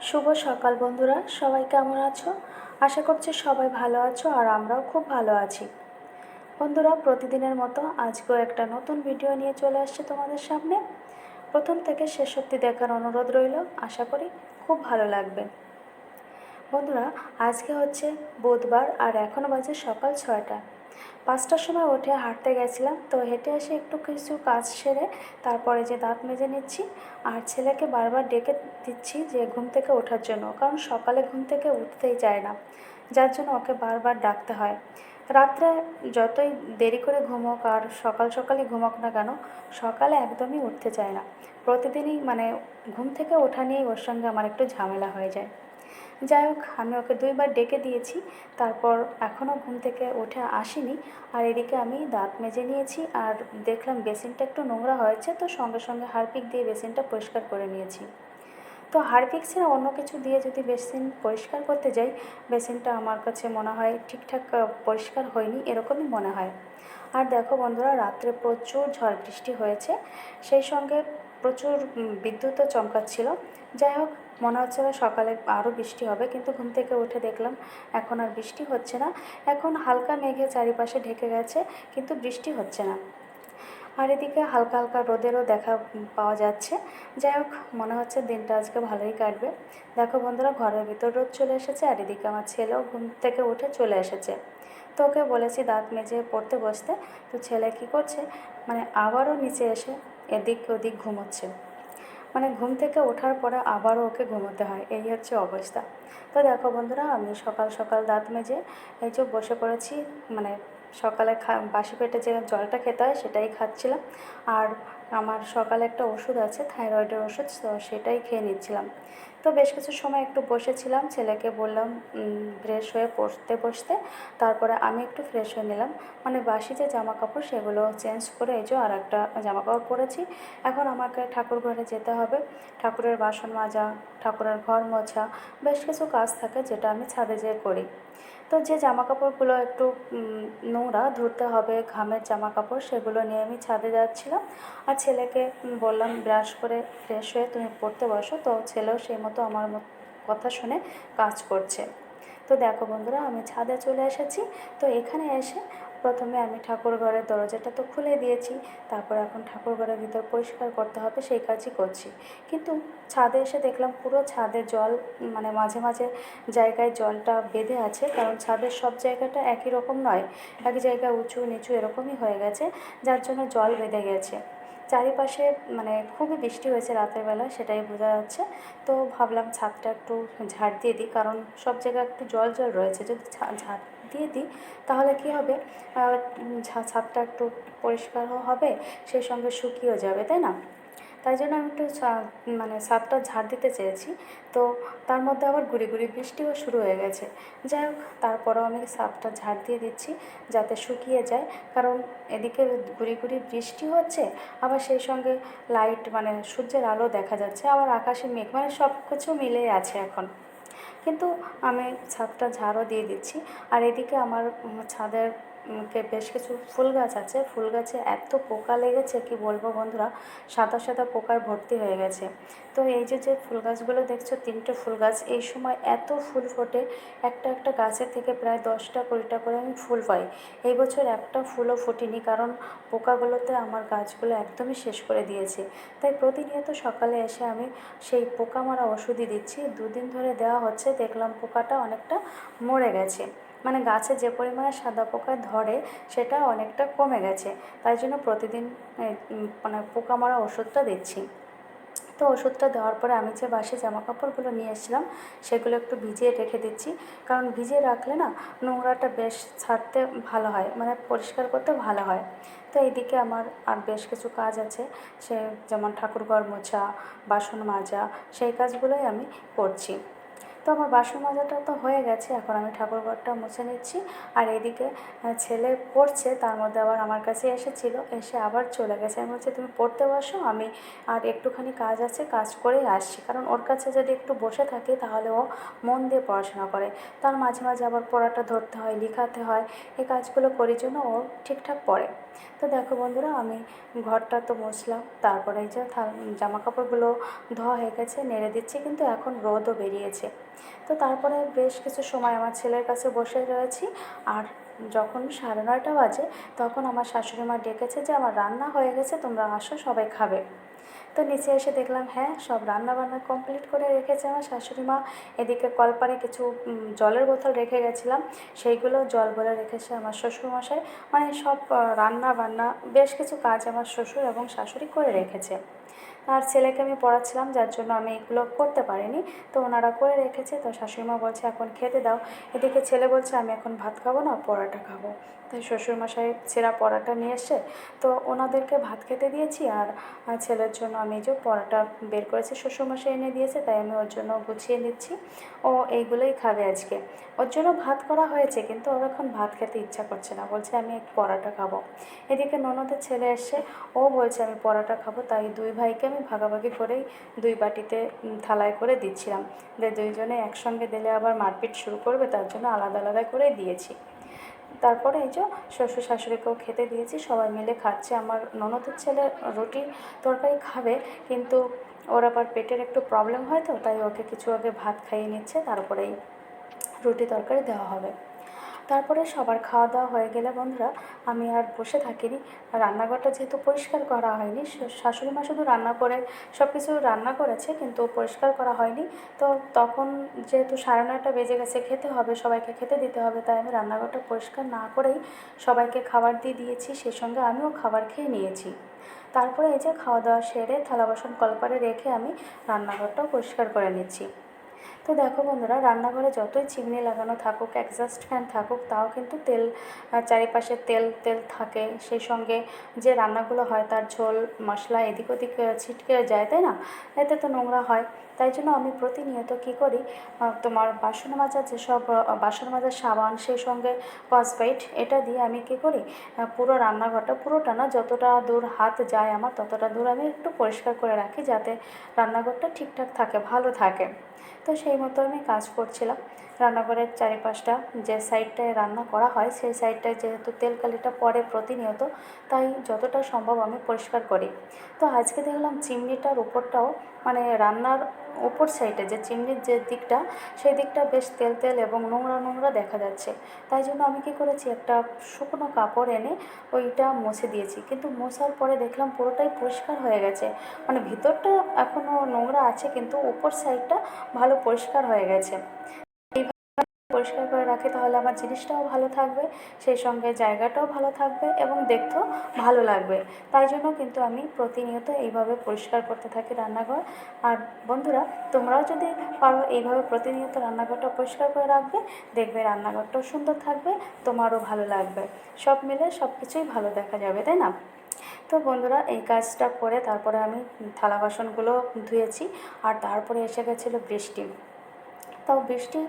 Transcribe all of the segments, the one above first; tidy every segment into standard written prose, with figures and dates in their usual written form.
শুভ সকাল বন্ধুরা, সবাই কেমন আছো? আশা করছি সবাই ভালো আছো আর আমরাও খুব ভালো আছি। বন্ধুরা, প্রতিদিনের মতো আজকেও একটা নতুন ভিডিও নিয়ে চলে আসছে তোমাদের সামনে। প্রথম থেকে শেষ অবধি দেখার অনুরোধ রইল, আশা করি খুব ভালো লাগবে। বন্ধুরা, আজকে হচ্ছে বুধবার আর এখনও বাজে সকাল 6টা। 5টার সময় উঠে হাঁটতে গেছিলাম, তো হেঁটে এসে একটু কিছু কাজ সেরে তারপরে যে দাঁত মেজে নিচ্ছি আর ছেলেকে বারবার ডেকে দিচ্ছি যে ঘুম থেকে ওঠার জন্য, কারণ সকালে ঘুম থেকে উঠতেই চায় না, যার জন্য ওকে বারবার ডাকতে হয়। রাত্রে যতই দেরি করে ঘুমোক আর সকাল সকালই ঘুমোক না কেন, সকালে একদমই উঠতে চায় না। প্রতিদিনই ঘুম থেকে ওঠা নিয়েই ওর সঙ্গে আমার একটু ঝামেলা হয়ে যায়। যাই হোক, আমি ওকে 2বার ডেকে দিয়েছি, তারপর এখনও ঘুম থেকে উঠে আসেনি। আর এদিকে আমি দাঁত মেজে নিয়েছি আর দেখলাম বেসিনটা একটু নোংরা হয়েছে, তো সঙ্গে সঙ্গে হারপিক দিয়ে বেসিনটা পরিষ্কার করে নিয়েছি। তো হারপিক ছাড়া অন্য কিছু দিয়ে যদি বেসিন পরিষ্কার করতে যাই, বেসিনটা আমার কাছে মনে হয় ঠিকঠাক পরিষ্কার হয়নি, এরকমই মনে হয়। আর দেখো বন্ধুরা, রাত্রে প্রচুর ঝড় বৃষ্টি হয়েছে, সেই সঙ্গে প্রচুর বিদ্যুৎও চমকাচ্ছিল। যাই হোক, মনে হচ্ছিল সকালে আরও বৃষ্টি হবে, কিন্তু ঘুম থেকে উঠে দেখলাম এখন আর বৃষ্টি হচ্ছে না। এখন হালকা মেঘে চারিপাশে ঢেকে গেছে, কিন্তু বৃষ্টি হচ্ছে না। আর এদিকে হালকা হালকা রোদেরও দেখা পাওয়া যাচ্ছে। যাই হোক, মনে হচ্ছে দিনটা আজকে ভালোই কাটবে। দেখো বন্ধুরা, ঘরের ভিতর রোদ চলে এসেছে আর এদিকে আমার ছেলেও ঘুম থেকে উঠে চলে এসেছে। তো ওকে বলেছি দাঁত মেজে পড়তে বসতে, তো ছেলে কী করছে, আবারও নিচে এসে এদিক ওদিক ঘুমোচ্ছে। ঘুম থেকে ওঠার পরে আবারও ওকে ঘুমোতে হয়, এই হচ্ছে অবস্থা। তো দেখো বন্ধুরা, আমি সকাল সকাল দাঁত মেজে এই যে বসে পড়েছি। সকালে বাসি পেটে যে জলটা খেতে হয় সেটাই খাচ্ছিলাম। আর আমার সকালে একটা ওষুধ আছে, থাইরয়েডের ওষুধ, তো সেটাই খেয়ে নিচ্ছিলাম। তো বেশ কিছু সময় একটু বসেছিলাম, ছেলেকে বললাম ফ্রেশ হয়ে পড়তে বসতে। তারপরে আমি একটু ফ্রেশ হয়ে নিলাম, বাসি যে জামা কাপড় সেগুলো চেঞ্জ করে এই যে আর একটা জামা কাপড় পরেছি। এখন আমাকে ঠাকুর ঘরে যেতে হবে, ঠাকুরের বাসন মাজা, ঠাকুরের ঘর মোছা, বেশ কিছু কাজ থাকে যেটা আমি ছাদে যেয়ে করি। তো যে জামা কাপড়গুলো একটু নোংরা, ধুতে হবে, ঘামের জামা কাপড়, সেগুলো নিয়ে আমি ছাদে যাচ্ছিলাম। আর ছেলেকে বললাম ব্রাশ করে ফ্রেশ হয়ে তুমি পড়তে বসো, তো ছেলেও সেই মতো আমার কথা শুনে কাজ করছে। তো দেখো বন্ধুরা, আমি ছাদে চলে এসেছি। তো এখানে এসে প্রথমে আমি ঠাকুর ঘরের দরজাটা তো খুলে দিয়েছি, তারপর এখন ঠাকুর ঘরের ভিতর পরিষ্কার করতে হবে, সেই কাজই করছি। কিন্তু ছাদে এসে দেখলাম পুরো ছাদে জল, মাঝে মাঝে জায়গায় জলটা বেঁধে আছে, কারণ ছাদের সব জায়গাটা একই রকম নয়, এক জায়গায় উঁচু নিচু এরকমই হয়ে গেছে, যার জন্য জল বেঁধে গেছে। চারিপাশে খুবই বৃষ্টি হয়েছে রাতের বেলা, সেটাই বোঝা যাচ্ছে। তো ভাবলাম ছাদটা একটু ঝাড় দিয়ে দিই, কারণ সব জায়গায় একটু জল জল রয়েছে, যদি ঝাড় দিয়ে দিই তাহলে কী হবে, ছাদটা একটু পরিষ্কারও হবে, সেই সঙ্গে শুকিয়েও যাবে, তাই না? তাই জন্য আমি একটু ছাদটা ঝাড় দিতে চেয়েছি। তো তার মধ্যে আবার গুঁড়ি গুঁড়ি বৃষ্টিও শুরু হয়ে গেছে। যাই হোক, তারপরেও আমি ছাদটা ঝাড় দিয়ে দিচ্ছি যাতে শুকিয়ে যায়, কারণ এদিকে গুঁড়ি গুঁড়ি বৃষ্টি হচ্ছে, আবার সেই সঙ্গে লাইট, সূর্যের আলো দেখা যাচ্ছে, আবার আকাশে মেঘ, সব কিছু মিলেই আছে এখন। কিন্তু আমি ছাদটা ঝাড়ও দিয়ে দিচ্ছি। আর এদিকে আমার ছাদের বেশ কিছু ফুল গাছ আছে, ফুল গাছে এত পোকা লেগেছে কি বলবো বন্ধুরা, সাদা সাদা পোকায় ভর্তি হয়ে গেছে। তো এই যে যে ফুল গাছগুলো দেখছো, 3টে ফুল গাছ, এই সময় এত ফুল ফোটে, একটা একটা গাছের থেকে প্রায় 10টা 20টা করে আমি ফুল পাই। এই বছর একটা ফুলও ফোটেনি, কারণ পোকাগুলোতে আমার গাছগুলো একদমই শেষ করে দিয়েছে। তাই প্রতিনিয়ত সকালে এসে আমি সেই পোকা মারা ওষুধই দিচ্ছি, 2 দিন ধরে দেওয়া হচ্ছে, দেখলাম পোকাটা অনেকটা মরে গেছে, গাছে যে পরিমাণে সাদা পোকা ধরে সেটা অনেকটা কমে গেছে। তাই জন্য প্রতিদিন পোকা মারা ওষুধটা দিচ্ছি। তো ওষুধটা দেওয়ার পরে আমি যে বাসি জামা কাপড়গুলো নিয়ে এসেছিলাম সেগুলো একটু ভিজিয়ে রেখে দিচ্ছি, কারণ ভিজিয়ে রাখলে না নোংরাটা বেশ ছাড়তে ভালো হয়, পরিষ্কার করতে ভালো হয়। তো এইদিকে আমার আর বেশ কিছু কাজ আছে, যেমন ঠাকুরঘর মোছা, বাসন মাজা, সেই কাজগুলোই আমি করছি। তো আমার বাসন মাজাটা তো হয়ে গেছে, এখন আমি ঠাকুরঘরটা মুছে নিচ্ছি। আর এদিকে ছেলে পড়ছে, তার মধ্যে আবার আমার কাছে এসেছিল, এসে আবার চলে গেছে। আমি বলছি তুমি পড়তে বসো, আমি আর একটুখানি কাজ আছে, কাজ করেই আসছি। কারণ ওর কাছে যদি একটু বসে থাকি তাহলে ও মন দিয়ে পড়াশোনা করে। তার মাঝে মাঝে আবার পড়াটা ধরতে হয়, লিখাতে হয়, এই কাজগুলো করি জন্য ও ঠিকঠাক পড়ে। তো দেখো বন্ধুরা, আমি ঘরটা তো মুছলাম, তারপরে এই যে জামা কাপড়গুলো ধোয়া হয়ে গেছে, নেড়ে দিচ্ছি, কিন্তু এখন রোদও বেরিয়েছে। তো তারপরে বেশ কিছু সময় আমার ছেলের কাছে বসে রয়েছি। আর যখন 9:30 বাজে, তখন আমার শাশুড়ি মা ডেকেছে যে আমার রান্না হয়ে গেছে, তোমরা আসো, সবাই খাবে। তো নিচে এসে দেখলাম হ্যাঁ, সব রান্না বান্না কমপ্লিট করে রেখেছে আমার শাশুড়ি মা। এদিকে কলপারে কিছু জলের বোতল রেখে গেছিলাম, সেইগুলো জল ভরে রেখেছে আমার শ্বশুরমশাই। মানে সব রান্না বান্না বেশ কিছু কাজ আমার শ্বশুর এবং শাশুড়ি করে রেখেছে। আর ছেলেকে আমি পড়াচ্ছিলাম, যার জন্য আমি এগুলো করতে পারিনি। তো ওনারা করে রেখেছে, তো শাশুড়িমা বলছে এখন খেতে দাও। এদিকে ছেলে বলছে আমি এখন ভাত খাবো না, পরোটা খাবো। তাই শ্বশুরমশাই ছেঁড়া পরোটা নিয়ে এসে তো ওনাদেরকে ভাত খেতে দিয়েছি। আর ছেলের জন্য আমি যে পরোটা বের করেছি, শ্বশুরমশাই এনে দিয়েছে, তাই আমি ওর জন্য গুছিয়ে নিচ্ছি। ও এইগুলোই খাবে আজকে। ওর জন্য ভাত করা হয়েছে, কিন্তু ওর এখন ভাত খেতে ইচ্ছা করছে না, বলছে আমি এক পরোটা খাবো। এদিকে ননদের ছেলে এসে ও বলছে আমি পরোটা খাবো, তাই দুই ভাইকে আমি ভাগাভাগি করেই দুই বাটিতে থালায় করে দিচ্ছিলাম। যে দুইজনে একসঙ্গে দিলে আবার মারপিট শুরু করবে, তার জন্য আলাদা আলাদা করে দিয়েছি। তারপরে এই যে শ্বশুর শাশুড়িকেও খেতে দিয়েছি, সবাই মিলে খাচ্ছে। আমার ননদের ছেলে রুটি তরকারি খাবে, কিন্তু ওর আবার পেটের একটু প্রবলেম হয়, তো তাই ওকে কিছু আগে ভাত খাইয়ে নিচ্ছে, তারপরেই রুটি তরকারি দেওয়া হবে। তারপরে সবার খাওয়া দাওয়া হয়ে গেলে বন্ধুরা, আমি আর বসে থাকিনি। রান্নাঘরটা যেহেতু পরিষ্কার করা হয়নি, শাশুড়ি মা শুধু রান্না করে সব কিছু রান্না করেছে, কিন্তু পরিষ্কার করা হয়নি। তো তখন যেহেতু 9:30 বেজে গেছে, খেতে হবে, সবাইকে খেতে দিতে হবে, তাই আমি রান্নাঘরটা পরিষ্কার না করেই সবাইকে খাবার দিয়ে দিয়েছি, সেই সঙ্গে আমিও খাবার খেয়ে নিয়েছি। তারপরে এই যে খাওয়া দাওয়া সেরে থালা বাসন কলপারে রেখে আমি রান্নাঘরটাও পরিষ্কার করে নিচ্ছি। তো দেখো বন্ধুরা, রান্নাঘরে যতই চিমনি লাগানো থাকুক, এক্সস্ট ফ্যান থাকুক, তাও কিন্তু তেল, চারিপাশে তেল তেল থাকে। সেই সঙ্গে যে রান্নাগুলো হয় তার ঝোল মশলা এদিক ওদিক ছিটকে যায়, তাই না? এতে তো নোংরা হয়। তাই জন্য আমি প্রতিনিয়ত কী করি, তোমার বাসন মাজার যেসব বাসন মাজার সাবান, সেই সঙ্গে স্কচব্রাইট, এটা দিয়ে আমি কী করি, পুরো রান্নাঘরটা, পুরোটা না, যতটা দূর হাত যায় আমার ততটা দূর আমি একটু পরিষ্কার করে রাখি, যাতে রান্নাঘরটা ঠিকঠাক থাকে, ভালো থাকে। তো সেই মতো আমি কাজ করছিলাম। রান্নাঘরের চারিপাশটা, যে সাইডটায় রান্না করা হয় সেই সাইডটায় যেহেতু তেলকালিটা পড়ে প্রতিনিয়ত, তাই যতটা সম্ভব আমি পরিষ্কার করি। তো আজকে দেখলাম চিমনিটার উপরটাও, মানে রান্নার ওপর সাইডে যে চিমনির যে দিকটা, সেই দিকটা বেশ তেল তেল এবং নোংরা নোংরা দেখা যাচ্ছে। তাই জন্য আমি কী করেছি, একটা শুকনো কাপড় এনে ওইটা মুছে দিয়েছি, কিন্তু মোছার পরে দেখলাম পুরোটাই পরিষ্কার হয়ে গেছে। মানে ভিতরটা এখনও নোংরা আছে, কিন্তু উপর সাইডটা ভালো পরিষ্কার হয়ে গেছে। পরিষ্কার করে রাখি তাহলে আমার জিনিসটাও ভালো থাকবে, সেই সঙ্গে জায়গাটাও ভালো থাকবে এবং দেখতেও ভালো লাগবে। তাই জন্য কিন্তু আমি প্রতিনিয়ত এইভাবে পরিষ্কার করতে থাকি রান্নাঘর। আর বন্ধুরা, তোমরাও যদি পারো এইভাবে প্রতিনিয়ত রান্নাঘরটা পরিষ্কার করে রাখবে, দেখবে রান্নাঘরটাও সুন্দর থাকবে, তোমারও ভালো লাগবে, সব মিলে সব কিছুই ভালো দেখা যাবে, তাই না? তো বন্ধুরা, এই কাজটা করে তারপরে আমি থালা বাসনগুলো ধুয়েছি। আর তারপরে এসে গেছিলো বৃষ্টি। তাও বৃষ্টি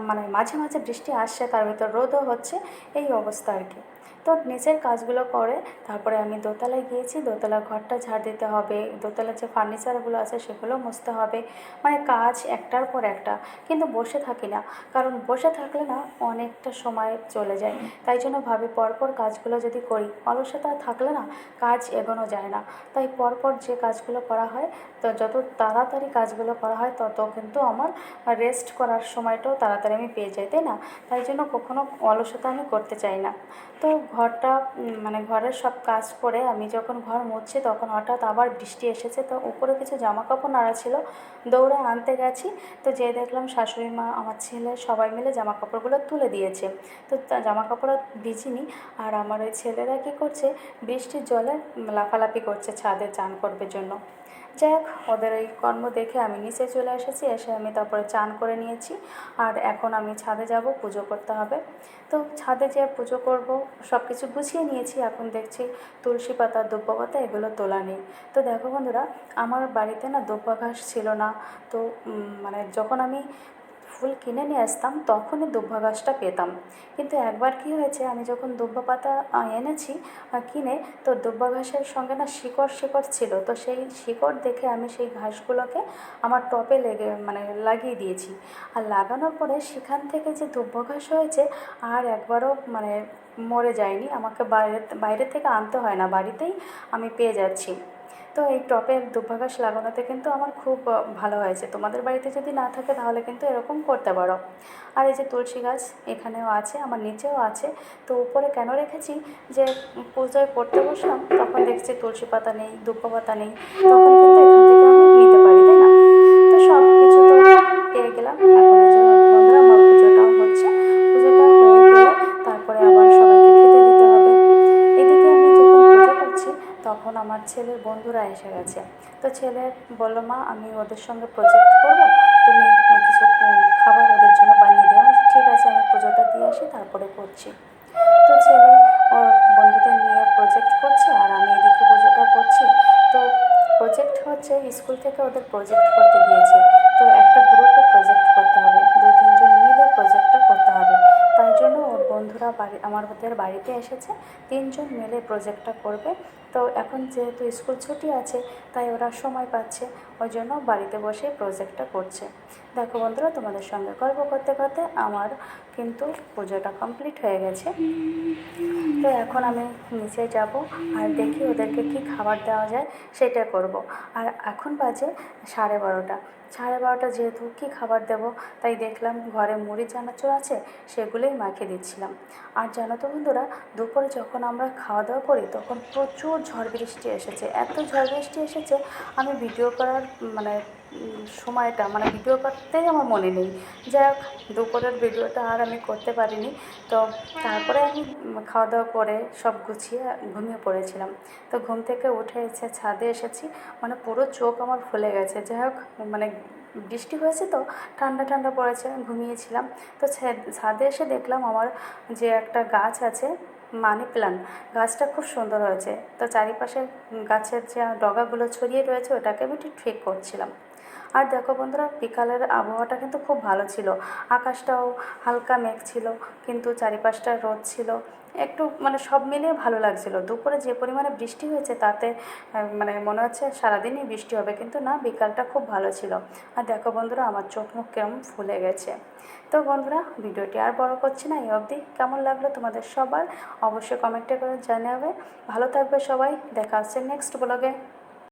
মানে মাঝে মাঝে বৃষ্টি আসছে, তার ভিতর রোদও হচ্ছে, এই অবস্থা আর কি। তো নিচের কাজগুলো করে তারপরে আমি দোতলায় গিয়েছি। দোতলার ঘরটা ঝাড় দিতে হবে, দোতলার যে ফার্নিচারগুলো আছে সেগুলো মুছতে হবে। মানে কাজ একটার পর একটা, কিন্তু বসে থাকি না, কারণ বসে থাকলে না অনেকটা সময় চলে যায়। তাই জন্য ভাবি পরপর কাজগুলো যদি করি, অলসতা থাকলে না কাজ এগোনো যায় না। তাই পরপর যে কাজগুলো করা হয়, তো যত তাড়াতাড়ি কাজগুলো করা হয় তত কিন্তু আমার রেস্ট করার সময়টাও তাড়াতাড়ি আমি পেয়ে যাই, তাই না? তাই জন্য কখনো অলসতা আমি করতে চাই না। তো ঘরটা, মানে ঘরের সব কাজ করে আমি যখন ঘর মুছছি, তখন হঠাৎ আবার বৃষ্টি এসেছে। তো উপরে কিছু জামা কাপড় নাড়া ছিল, দৌড়ে আনতে গেছি। তো যেয়ে দেখলাম শাশুড়ি মা, আমার ছেলে, সবাই মিলে জামা কাপড়গুলো তুলে দিয়েছে। তো জামা কাপড় ভিজিনি। আর আমার ওই ছেলেরা কী করছে, বৃষ্টির জলে লাফালাফি করছে ছাদে চান করবে জন্য। যাই হোক, ওদের এই কর্ম দেখে আমি নিচে চলে এসেছি, এসে আমি তারপরে চান করে নিয়েছি। আর এখন আমি ছাদে যাব, পুজো করতে হবে। তো ছাদে যেয়ে পুজো করব, সব কিছু গুছিয়ে নিয়েছি। এখন দেখছি তুলসী পাতা, দুব্ব পাতা এগুলো তোলা নেই। তো দেখো বন্ধুরা, আমার বাড়িতে না দুব্বা ঘাস ছিল না। তো মানে যখন আমি ফুল কিনে নিয়ে আসতাম তখনই দুব্বা গাছটা পেতাম। কিন্তু একবার কি হয়েছে, আমি যখন দুব্বা পাতা এনেছি কিনে, তো দুব্বা ঘাসের সঙ্গে না শিকড় শিকড় ছিল, তো সেই শিকড় দেখে আমি সেই ঘাসগুলোকে আমার টবে লাগিয়ে দিয়েছি। আর লাগানোর পরে সেখান থেকে যে দুব্বা ঘাস হয়েছে আর একবারও মরে যায়নি, আমাকে বাইরে বাইরে থেকে আনতে হয় না, বাড়িতেই আমি পেয়ে যাচ্ছি। তো এই টবের দুব্বা ঘাস লাগানোতে কিন্তু আমার খুব ভালো হয়েছে। তোমাদের বাড়িতে যদি না থাকে তাহলে কিন্তু এরকম করতে পারো। আর এই যে তুলসী গাছ এখানেও আছে, আমার নিচেও আছে। তো উপরে কেন রেখেছি, যে পুজোয় করতে বসলাম তখন দেখছি তুলসী পাতা নেই, দুব্বা পাতা নেই, তখন কিন্তু এখান থেকে আমি নিতে পারি, তাই না? তো সব কিছু তো পেয়ে গেলাম। এখন এই যে বন্ধুরা আমার পুজোটাও হচ্ছে, পুজোটা হয়ে গেলে তারপরে আবার সবাইকে খেতে দিতে হবে। এদিকে আমি যখন পুজো করছি তখন আমার ছেলের বন্ধুরা এসে গেছে। তো ছেলে বলল, মা আমি ওদের সঙ্গে প্রজেক্ট করব, তুমি কিছু খাবার ওদের জন্য বানিয়ে দিও। আমি বলছি, ঠিক আছে, আমি পুজোটা দিয়ে আসি তারপরে করছি। তো ছেলে ওর বন্ধুদের নিয়ে প্রজেক্ট করছে আর আমি এদিকে পুজোটা করছি। তো প্রজেক্ট হচ্ছে স্কুল থেকে ওদের প্রজেক্ট করতে দিয়েছে। তো একটা গ্রুপে প্রজেক্ট করতে হবে, 2-3 জন মিলে প্রজেক্টটা করতে হবে। তাই জন্য ওর বন্ধুরা আমাদের বাড়িতে এসেছে, 3 জন মিলে প্রজেক্টটা করবে। তো এখন যেহেতু স্কুল ছুটি আছে তাই ওরা সময় পাচ্ছে, ওই জন্য বাড়িতে বসে প্রজেক্টটা করছে। দেখো বন্ধুরা, তোমাদের সঙ্গে গল্প করতে করতে আমার কিন্তু পুজোটা কমপ্লিট হয়ে গেছে। তো এখন আমি নিচে যাব আর দেখি ওদেরকে কি খাবার দেওয়া যায় সেটা করব। আর এখন বাজে 12:30। 12:30 যেহেতু কী খাবার দেব, তাই দেখলাম ঘরে মুড়ি চানাচুর আছে, সেগুলোই মাখিয়ে দিচ্ছিলাম। আর জানো তো বন্ধুরা, দুপুরে যখন আমরা খাওয়া দাওয়া করি তখন প্রচুর ঝড় বৃষ্টি এসেছে, এত ঝড় বৃষ্টি এসেছে আমি ভিডিও করার সময়টা ভিডিও করতেই আমার মনে নেই। যাই হোক, দুপুরের ভিডিওটা আর আমি করতে পারিনি। তো তারপরে আমি খাওয়া দাওয়া করে সব গুছিয়ে ঘুমিয়ে পড়েছিলাম। তো ঘুম থেকে উঠে এসে ছাদে এসেছি, পুরো চোখ আমার ফুলে গেছে। যাই হোক, বৃষ্টি হয়েছে তো ঠান্ডা ঠান্ডা পড়েছে, ঘুমিয়েছিলাম। তো ছাদে এসে দেখলাম আমার যে একটা গাছ আছে, মানি প্ল্যান্ট গাছটা খুব সুন্দর হয়েছে। তো চারিপাশে গাছের যে ডগাগুলো ছড়িয়ে রয়েছে ওটাকে আমি ঠিক করছিলাম। আর দেখো বন্ধুরা, বিকালের আবহাওয়াটা কিন্তু খুব ভালো ছিল, আকাশটাও হালকা মেঘ ছিল, কিন্তু চারিপাশটা রোদ ছিল, একটু সব মিলিয়ে ভালো লাগছিল। দুপুরে যে পরিমাণে বৃষ্টি হয়েছে তাতে মনে হচ্ছে সারাদিনই বৃষ্টি হবে, কিন্তু না, বিকালটা খুব ভালো ছিল। আর দেখো বন্ধুরা, আমার চোখ মুখ কেমন ফুলে গেছে। তো বন্ধুরা, ভিডিওটি আর বড় করছি না, এই অবধি। কেমন লাগলো তোমাদের সবার অবশ্যই কমেন্টে করে জানাবে। ভালো থাকবে সবাই, দেখা হচ্ছে নেক্সট ব্লগে।